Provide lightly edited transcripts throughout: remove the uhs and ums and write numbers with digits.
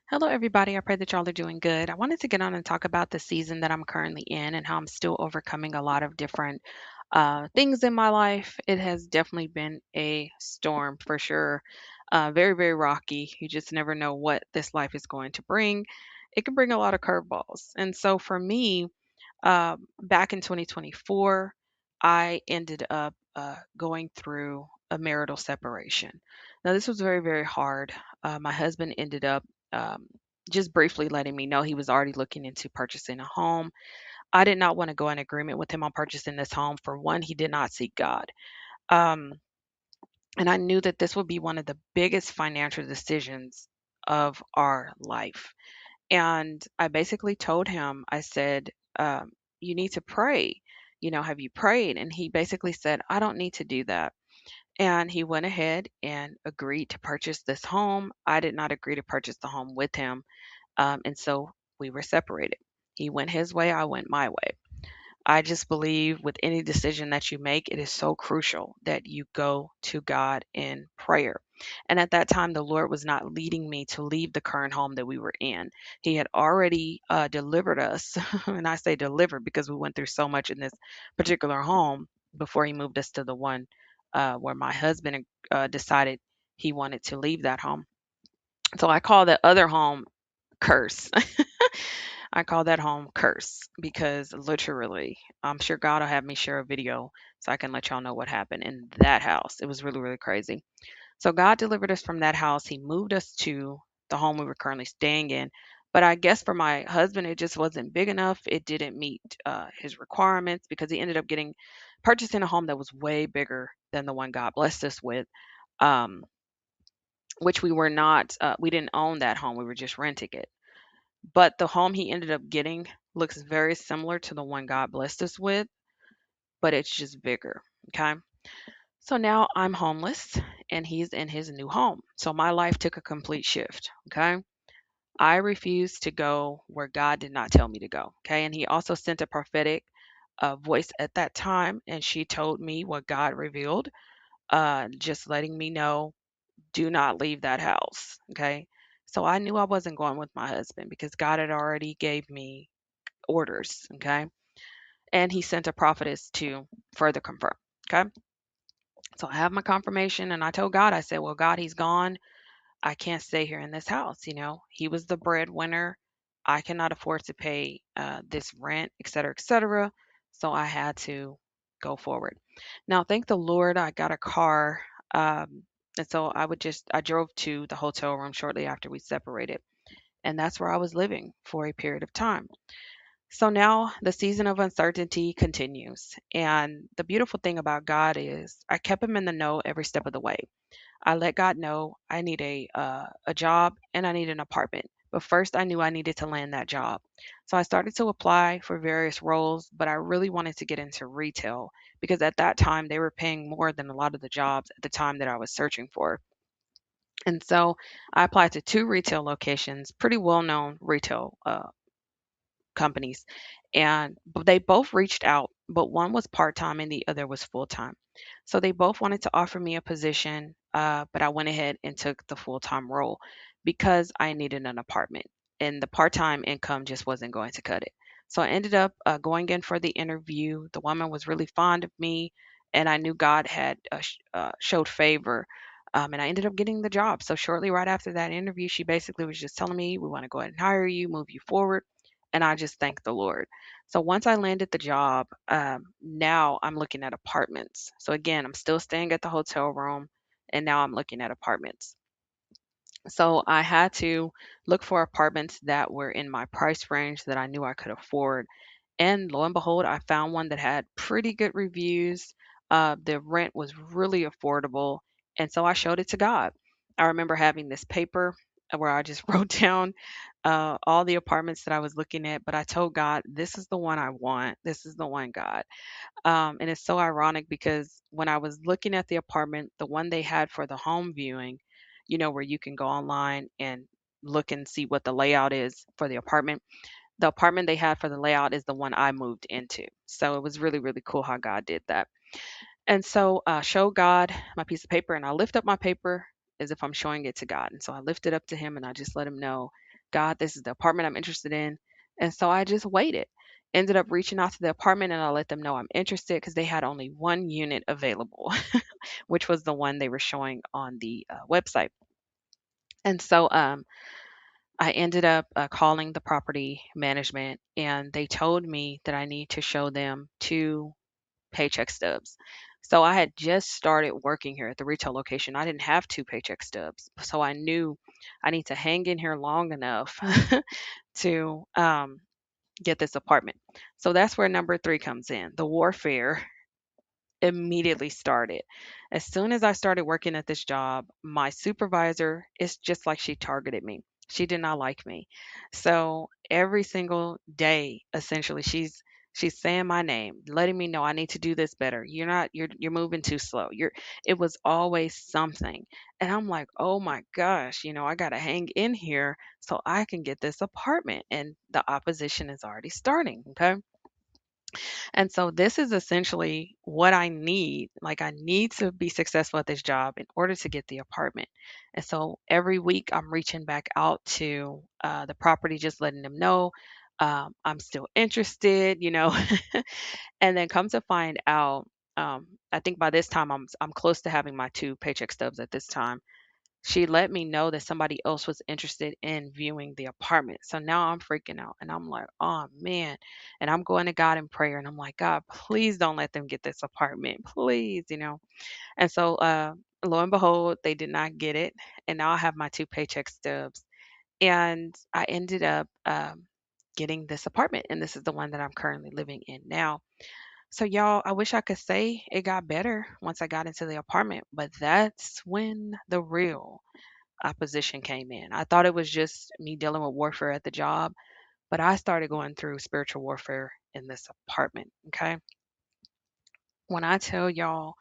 Hello, everybody. I pray that y'all are doing good. I wanted to get on and talk about the season that I'm currently in and how I'm still overcoming a lot of different things in my life. It has definitely been a storm for sure. Very, very rocky. You just never know what this life is going to bring. It can bring a lot of curveballs. And so for me, back in 2024, I ended up going through a marital separation. Now, this was very, very hard. My husband ended up um, just briefly letting me know he was already looking into purchasing a home. I did not want to go in agreement with him on purchasing this home. For one, he did not seek God. Um, and I knew that this would be one of the biggest financial decisions of our life. And I basically told him, I said, you need to pray. Have you prayed? And he basically said, I don't need to do that. And he went ahead and agreed to purchase this home. I did not agree to purchase the home with him. And so we were separated. He went his way, I went my way. I just believe with any decision that you make, it is so crucial that you go to God in prayer. And at that time, the Lord was not leading me to leave the current home that we were in. He had already delivered us. And I say delivered because we went through so much in this particular home before He moved us to the one where my husband decided he wanted to leave that home. So I call that other home curse. I call that home curse because literally, I'm sure God will have me share a video so I can let y'all know what happened in that house. It was really, really crazy. So God delivered us from that house. He moved us to the home we were currently staying in. But I guess for my husband, it just wasn't big enough. It didn't meet his requirements because he ended up purchasing a home that was way bigger than the one God blessed us with. Um, which we were not, we didn't own that home. We were just renting it. But the home he ended up getting looks very similar to the one God blessed us with, but it's just bigger. Okay. So now I'm homeless and he's in his new home. So my life took a complete shift. Okay. I refused to go where God did not tell me to go. Okay. And he also sent a prophetic voice at that time, and she told me what God revealed, just letting me know, do not leave that house. Okay. So I knew I wasn't going with my husband because God had already gave me orders, okay? And he sent a prophetess to further confirm, okay? So I have my confirmation and I told God, I said, well, God, he's gone. I can't stay here in this house. He was the breadwinner. I cannot afford to pay this rent, et cetera, et cetera. So I had to go forward. Now, thank the Lord, I got a car. Um, and so I drove to the hotel room shortly after we separated. And that's where I was living for a period of time. So now the season of uncertainty continues. And the beautiful thing about God is I kept him in the know every step of the way. I let God know I need a job and I need an apartment. But first, I knew I needed to land that job. So I started to apply for various roles, but I really wanted to get into retail because at that time they were paying more than a lot of the jobs at the time that I was searching for. And so I applied to two retail locations, pretty well known retail companies, and they both reached out, but one was part-time and the other was full-time. So they both wanted to offer me a position, but I went ahead and took the full-time role because I needed an apartment and the part-time income just wasn't going to cut it. So I ended up going in for the interview. The woman was really fond of me, and I knew God had showed favor. And I ended up getting the job. So shortly right after that interview, she basically was just telling me, we want to go ahead and hire you, move you forward, and I just thank the Lord. So once I landed the job, now I'm looking at apartments. So again, I'm still staying at the hotel room, and now I'm looking at apartments. So I had to look for apartments that were in my price range that I knew I could afford. And lo and behold, I found one that had pretty good reviews. The rent was really affordable. And so I showed it to God. I remember having this paper where I just wrote down all the apartments that I was looking at, but I told God, this is the one I want. This is the one, God. And it's so ironic because when I was looking at the apartment, the one they had for the home viewing, where you can go online and look and see what the layout is for the apartment they had for the layout is the one I moved into. So it was really, really cool how God did that. And so I show God my piece of paper and I lift up my paper as if I'm showing it to God. And so I lift it up to him and I just let him know. God, this is the apartment I'm interested in. And so I just waited. Ended up reaching out to the apartment and I let them know I'm interested because they had only one unit available, which was the one they were showing on the website. And so I ended up calling the property management and they told me that I need to show them two paycheck stubs. So I had just started working here at the retail location. I didn't have two paycheck stubs. So I knew I need to hang in here long enough to get this apartment. So that's where number three comes in. The warfare immediately started. As soon as I started working at this job, my supervisor, it's just like she targeted me. She did not like me. So every single day, essentially, she's saying my name, letting me know I need to do this better. You're moving too slow. It was always something. And I'm like, "Oh my gosh, I got to hang in here so I can get this apartment." And the opposition is already starting, okay? And so this is essentially what I need. Like I need to be successful at this job in order to get the apartment. And so every week I'm reaching back out to the property, just letting them know I'm still interested. And then come to find out, I think by this time I'm close to having my two paycheck stubs at this time. She let me know that somebody else was interested in viewing the apartment. So now I'm freaking out and I'm like, oh man. And I'm going to God in prayer and I'm like, God, please don't let them get this apartment. Please. And so lo and behold, they did not get it. And now I have my two paycheck stubs. And I ended up getting this apartment. And this is the one that I'm currently living in now. So, y'all, I wish I could say it got better once I got into the apartment, but that's when the real opposition came in. I thought it was just me dealing with warfare at the job, but I started going through spiritual warfare in this apartment. Okay. When I tell y'all,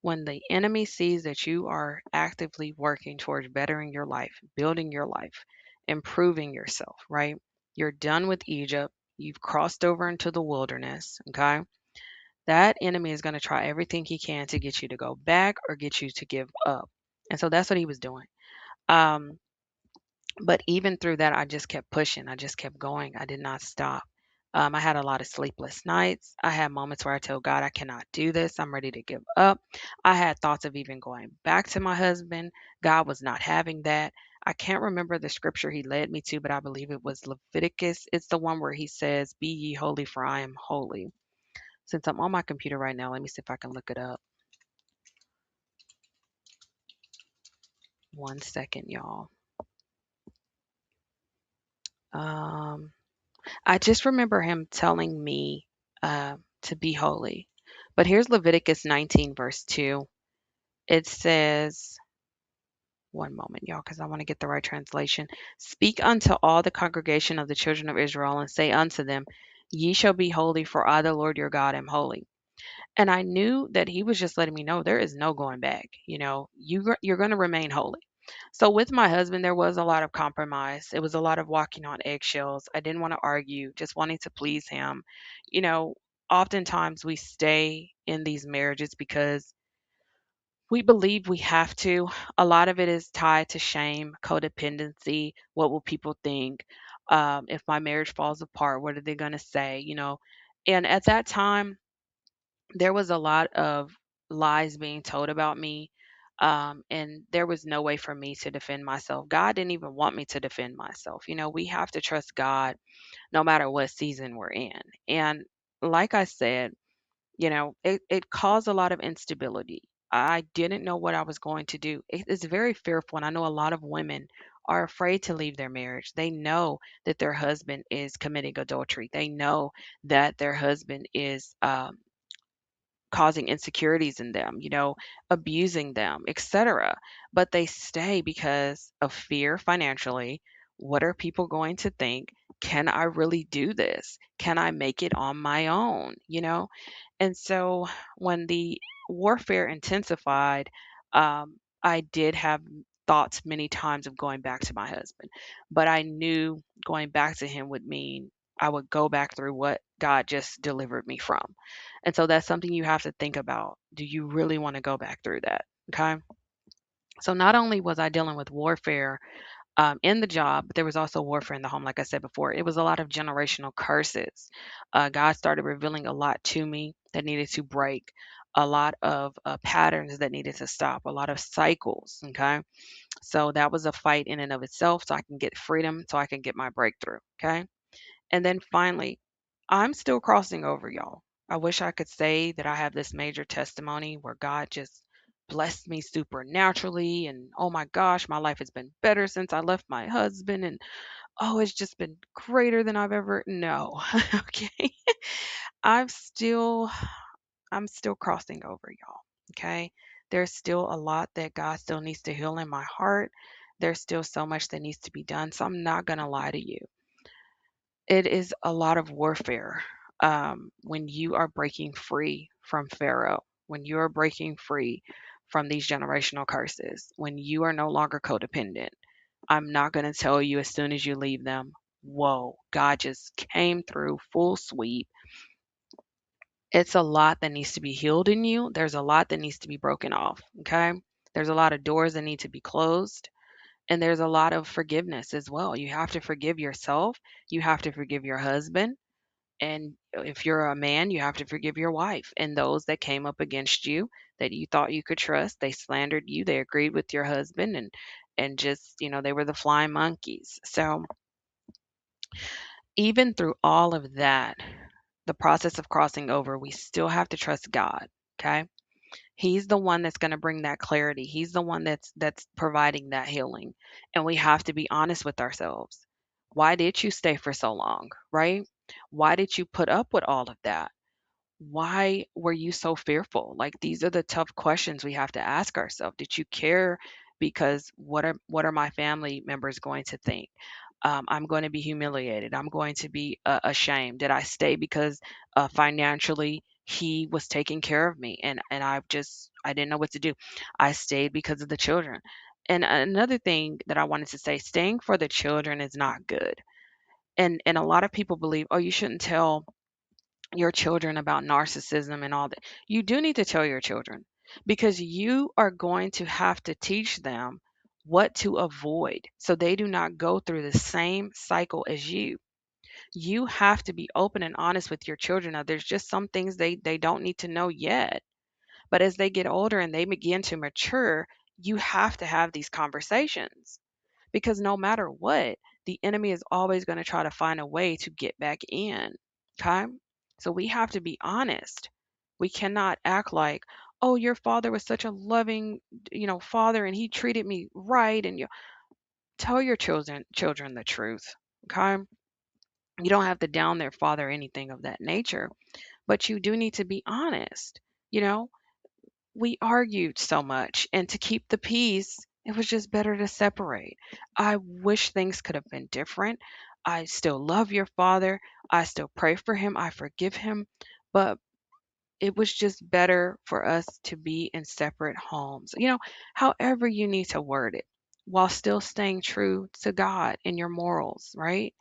when the enemy sees that you are actively working towards bettering your life, building your life, improving yourself, right? You're done with Egypt. You've crossed over into the wilderness. Okay. That enemy is going to try everything he can to get you to go back or get you to give up. And so that's what he was doing. Um, But even through that, I just kept pushing. I just kept going. I did not stop. I had a lot of sleepless nights. I had moments where I told God, I cannot do this. I'm ready to give up. I had thoughts of even going back to my husband. God was not having that. I can't remember the scripture he led me to, but I believe it was Leviticus. It's the one where he says, Be ye holy, for I am holy. Since I'm on my computer right now, let me see if I can look it up. One second, y'all. Um, I just remember him telling me to be holy. But here's Leviticus 19, verse 2. It says, one moment, y'all, because I want to get the right translation. Speak unto all the congregation of the children of Israel and say unto them, Ye shall be holy, for I, the Lord your God, am holy. And I knew that he was just letting me know there is no going back. You're going to remain holy. So with my husband, there was a lot of compromise. It was a lot of walking on eggshells. I didn't want to argue, just wanting to please him. You know, Oftentimes we stay in these marriages because we believe we have to. A lot of it is tied to shame, codependency. What will people think? If my marriage falls apart, what are they going to say? And at that time, there was a lot of lies being told about me. And there was no way for me to defend myself. God didn't even want me to defend myself. We have to trust God no matter what season we're in. And like I said, it caused a lot of instability. I didn't know what I was going to do. It's very fearful. And I know a lot of women are afraid to leave their marriage. They know that their husband is committing adultery. They know that their husband is causing insecurities in them, abusing them, etc. But they stay because of fear financially. What are people going to think? Can I really do this? Can I make it on my own? And so when the warfare intensified, I did have thoughts many times of going back to my husband, but I knew going back to him would mean I would go back through what God just delivered me from. And so that's something you have to think about. Do you really want to go back through that? Okay. So not only was I dealing with warfare in the job, but there was also warfare in the home, like I said before. It was a lot of generational curses. God started revealing a lot to me that needed to break, a lot of patterns that needed to stop, a lot of cycles. Okay. So that was a fight in and of itself, so I can get freedom, so I can get my breakthrough. Okay. And then finally, I'm still crossing over, y'all. I wish I could say that I have this major testimony where God just blessed me supernaturally and oh my gosh, my life has been better since I left my husband and oh, it's just been greater than I've ever no. Okay. I'm still I'm still crossing over, y'all. Okay? There's still a lot that God still needs to heal in my heart. There's still so much that needs to be done. So I'm not going to lie to you. It is a lot of warfare when you are breaking free from Pharaoh, when you are breaking free from these generational curses, when you are no longer codependent. I'm not going to tell you as soon as you leave them, whoa, God just came through full sweep. It's a lot that needs to be healed in you. There's a lot that needs to be broken off. Okay. There's a lot of doors that need to be closed. And there's a lot of forgiveness as well. You have to forgive yourself. You have to forgive your husband. And if you're a man, you have to forgive your wife and those that came up against you that you thought you could trust. They slandered you. They agreed with your husband and just, they were the flying monkeys. So even through all of that, the process of crossing over, we still have to trust God. Okay. He's the one that's going to bring that clarity. He's the one that's providing that healing. And we have to be honest with ourselves. Why did you stay for so long, right? Why did you put up with all of that? Why were you so fearful? Like these are the tough questions we have to ask ourselves. Did you care because what are my family members going to think? I'm going to be humiliated. I'm going to be ashamed. Did I stay because financially he was taking care of me and I didn't know what to do. I stayed because of the children. And another thing that I wanted to say, staying for the children is not good. And a lot of people believe, oh, you shouldn't tell your children about narcissism and all that. You do need to tell your children because you are going to have to teach them what to avoid so they do not go through the same cycle as you. You have to be open and honest with your children. Now, there's just some things they don't need to know yet. But as they get older and they begin to mature, you have to have these conversations because no matter what, the enemy is always going to try to find a way to get back in. Okay. So we have to be honest. We cannot act like, oh, your father was such a loving, father and he treated me right. And you tell your children the truth. Okay. You don't have to down their father or anything of that nature, but you do need to be honest. You know, we argued so much, and to keep the peace, it was just better to separate. I wish things could have been different. I still love your father. I still pray for him. I forgive him. But it was just better for us to be in separate homes. However you need to word it while still staying true to God and your morals, right?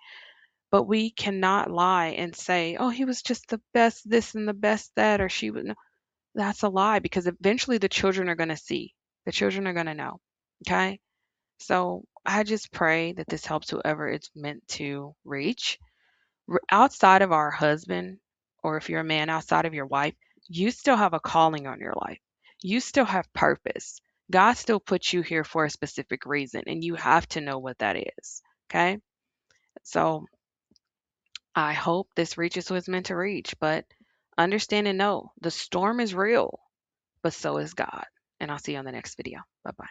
But we cannot lie and say, oh, he was just the best this and the best that, or she was. That's a lie because eventually the children are going to see. The children are going to know. Okay? So I just pray that this helps whoever it's meant to reach. Outside of our husband, or if you're a man outside of your wife, you still have a calling on your life. You still have purpose. God still put you here for a specific reason, and you have to know what that is. Okay? So I hope this reaches who it's meant to reach, but understand and know the storm is real but so is God. And I'll see you on the next video. Bye bye.